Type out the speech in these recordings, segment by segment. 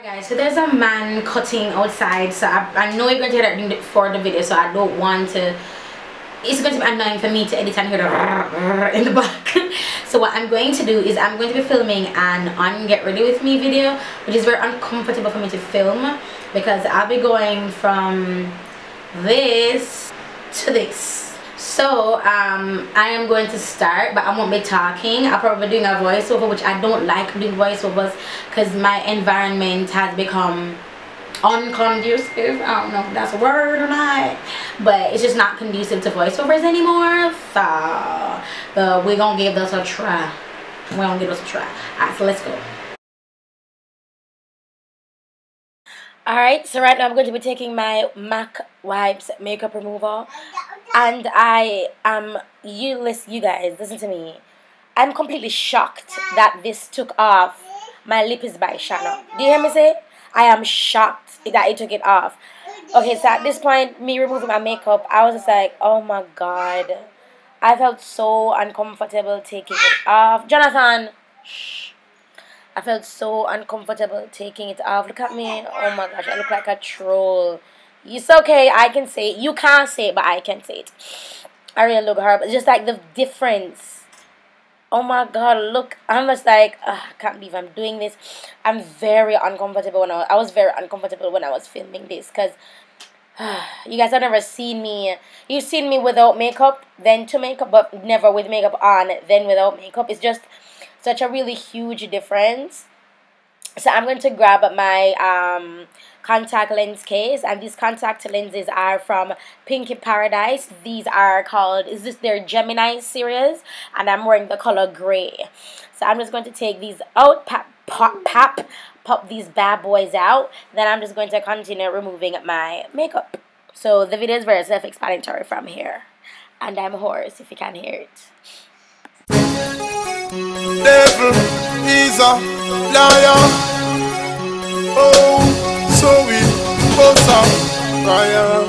Guys, so there's a man cutting outside, so I know you're going to hear that for the video, so I don't want to, it's going to be annoying for me to edit and hear the in the back. So what I'm going to do is I'm going to be filming an on get ready with me video, which is very uncomfortable for me to film because I'll be going from this to this. So I am going to start, but I won't be talking. I'll probably be doing a voiceover, which I don't like doing voiceovers because my environment has become unconducive. I don't know if that's a word or not, but it's just not conducive to voiceovers anymore. So we're gonna give this a try. Alright, so let's go. Alright, so right now I'm going to be taking my MAC Wipes makeup remover, and I am, you guys, listen to me. I'm completely shocked that this took off my Lip is by Shanna. Do you hear me say? I am shocked that it took it off. Okay, so at this point, me removing my makeup, I was just like, oh my god. I felt so uncomfortable taking it off. Jonathan, shh. I felt so uncomfortable taking it off. Look at me. Oh my gosh, I look like a troll. It's okay, I can say it. You can't say it, but I can say it. I really look horrible. Just like the difference. Oh my god, look. I'm just like, I can't believe I'm doing this. I'm very uncomfortable when I was very uncomfortable when I was filming this. Because you guys have never seen me. You've seen me without makeup, then to makeup, but never with makeup on, then without makeup. It's just such a really huge difference. So I'm going to grab my contact lens case, and these contact lenses are from Pinky Paradise. These are called, is this their Gemini series, and I'm wearing the color gray. So I'm just going to take these out, pop these bad boys out. Then I'm just going to continue removing my makeup. So the video is very self-explanatory from here, and I'm hoarse if you can hear it. Devil is a liar. Oh, so we both are fire.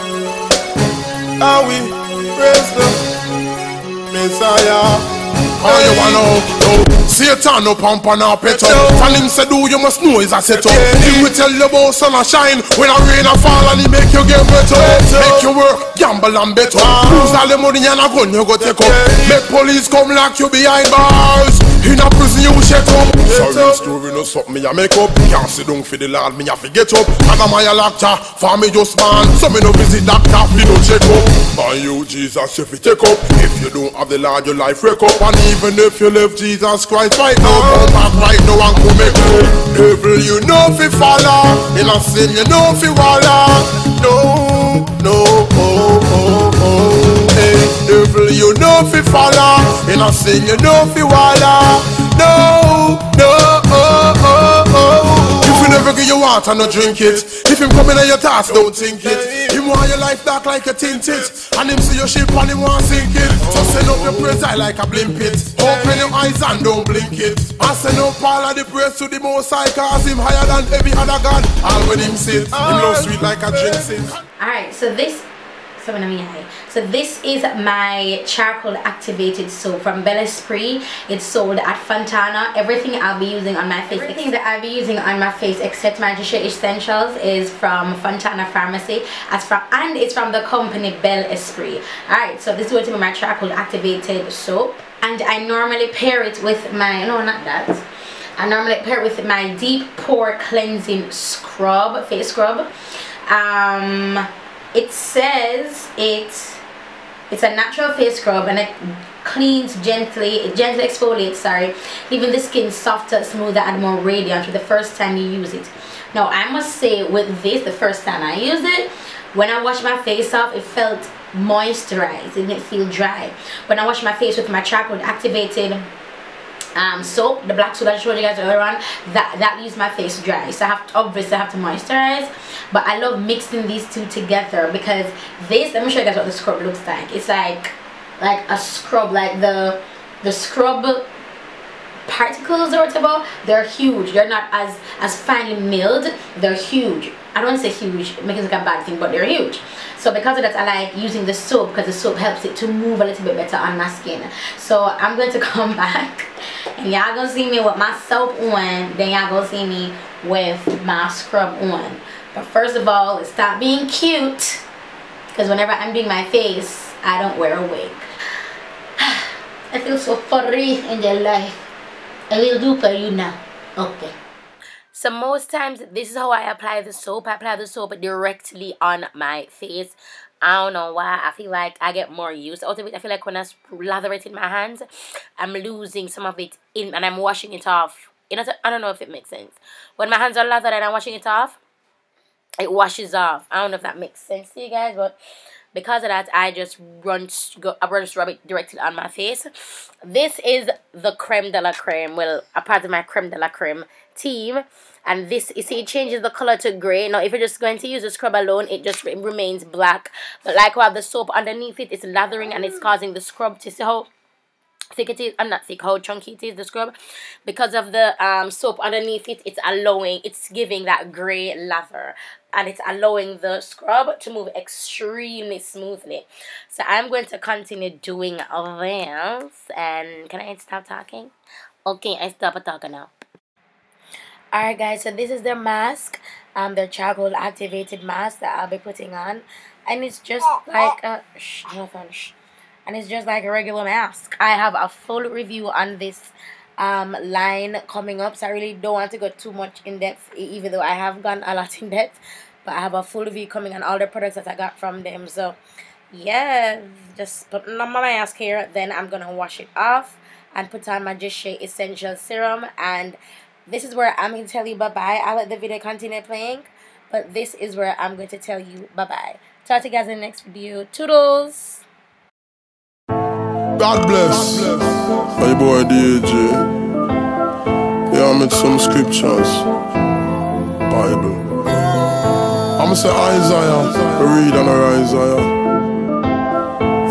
How we praise the Messiah. How you wanna know? Satan no pump and a pet up. And him say do you must know is a set up. He will tell you about sun and shine when a rain a fall, and he make you get better. Make you work, gamble and bet up. Lose all the money and a gun you go take up. Make police come lock you behind bars. In a prison you shut up. Sorry story no something me a make up. Can't sit down for the Lord, me a fi get up. And I'm a doctor, for me just man. So me no visit doctor, me no check up. And you Jesus if you take up. If you don't have the Lord your life wreck up. And even if you left Jesus Christ right now, come back right now and come make up. Devil you know fi follow. In a sin you know fi wallow. No, no, oh, oh, oh. Hey, devil you know fi follow. In a sin you know fi wallow. No, no, oh, oh, oh. If you never get your water, no drink it. If him coming on your task, don't think it. Him want your life dark like a tinted, and him see your ship and him want sink it. So send up your praise eye like a blimp it. Open your eyes and don't blink it. And send up all of the praise to the Most High, cause him higher than every other god. All when him sit, him love sweet like a drink sit. Alright, so this is my charcoal activated soap from Bel Esprit. It's sold at Fontana. Everything I'll be using on my face, except my tissue essentials, is from Fontana Pharmacy. And it's from the company Bel Esprit. Alright, so this is going to be my charcoal activated soap, and I normally pair it with my I normally pair it with my deep pore cleansing scrub, face scrub. It says it's a natural face scrub, and it cleans gently, exfoliates, leaving the skin softer, smoother, and more radiant the first time you use it. Now I must say, with this, the first time I used it, when I washed my face off, it felt moisturized. It didn't feel dry. When I washed my face with my charcoal activated soap, the black soap that I showed you guys earlier on, that leaves my face dry, so obviously I have to moisturize. But I love mixing these two together because this, let me show you guys what the scrub looks like. It's like a scrub, like the scrub particles or whatever, they're huge. They're not as finely milled, they're huge. I don't want to say huge, it makes it like a bad thing, but they're huge. So because of that, I like using the soap because the soap helps it to move a little bit better on my skin. So I'm going to come back and y'all gonna see me with my soap on, then y'all gonna see me with my scrub on. But first of all, let's stop being cute, because whenever I'm doing my face, I don't wear a wig. I feel so furry in their life. I will do for you now. Okay. So most times, this is how I apply the soap. I apply the soap directly on my face. I don't know why. I feel like I get more use out of it. I feel like when I lather it in my hands, I'm losing some of it in, and I'm washing it off. You know, I don't know if it makes sense. When my hands are lathered and I'm washing it off, it washes off. I don't know if that makes sense to you guys, but because of that, I just rub it directly on my face. This is the creme de la creme. Well, a part of my creme de la creme team. And this, you see, it changes the color to gray. Now, if you're just going to use the scrub alone, it just remains black. But like while the soap underneath it is lathering and it's causing the scrub to see how thick it is, not thick, how chunky it is, the scrub. Because of the soap underneath it, it's giving that gray lather. And it's allowing the scrub to move extremely smoothly. So I'm going to continue doing this. And can I stop talking? Okay, I stop talking now. Alright guys, so this is the mask. The charcoal activated mask that I'll be putting on. And it's just like a... And it's just like a regular mask. I have a full review on this line coming up. So I really don't want to go too much in depth, even though I have gone a lot in depth. But I have a full review coming on all the products that I got from them. So, yeah, just putting on my mask here. Then I'm going to wash it off and put on my Just Shea Essential Serum. And this is where I'm going to tell you bye-bye. I'll let the video continue playing. But this is where I'm going to tell you bye-bye. Talk to you guys in the next video. Toodles! God bless. My boy DJ. Yeah, I made some scriptures. Bible. I'ma say Isaiah, read and Isaiah.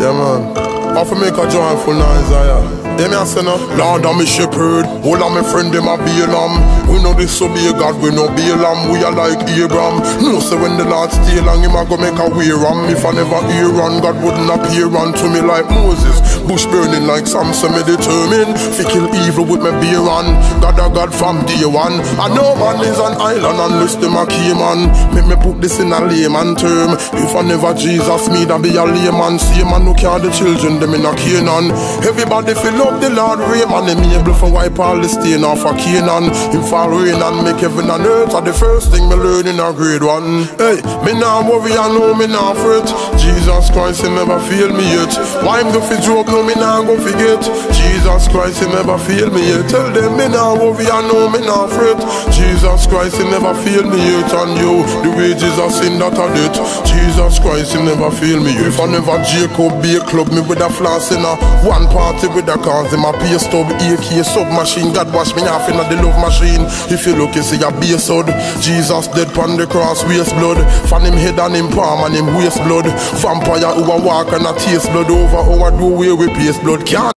Yeah man, I have to make a joyful Isaiah. Hear me I say no, Lord I'm a shepherd, all of my friend them a be a lamb. We know this so be a God, we know be a lamb, we are like Abraham. No say when the Lord stay long, him a go make a way ram. If I never hear on, God wouldn't appear unto me like Moses. Bush burning like Samson, me determined to kill evil with me beer on. God a God from day one. I know man is an island unless them a cayman. Make me put this in a layman term. If I never Jesus me, that be a layman. See man who carry the children, them in a Canaan. Everybody fill up the Lord rain, man. Them able for wipe all the stain off a Canaan. Him fall rain and make heaven and earth. Are the first thing me learn in a grade 1. Hey, me nah worry, I know me nah fret. Jesus Christ, he never fail me yet. Why him go fi joke? No, me nah go forget. Jesus Christ, he never fail me yet. Tell them me nah worry, I know me nah fret. Jesus Christ, he never fail me yet. And you, the wages of sin that are debt. Jesus Christ, he never fail me yet. If I never Jacob be a club me with a floss in a one party with a cars in my pay stub, AK submachine. God wash me off in the love machine. If you look, you see a base hood. Jesus dead pon the cross, waste blood. Fan him head and him palm and him waste blood. Vampire who a walk and a taste blood over our do away with paste blood. Can't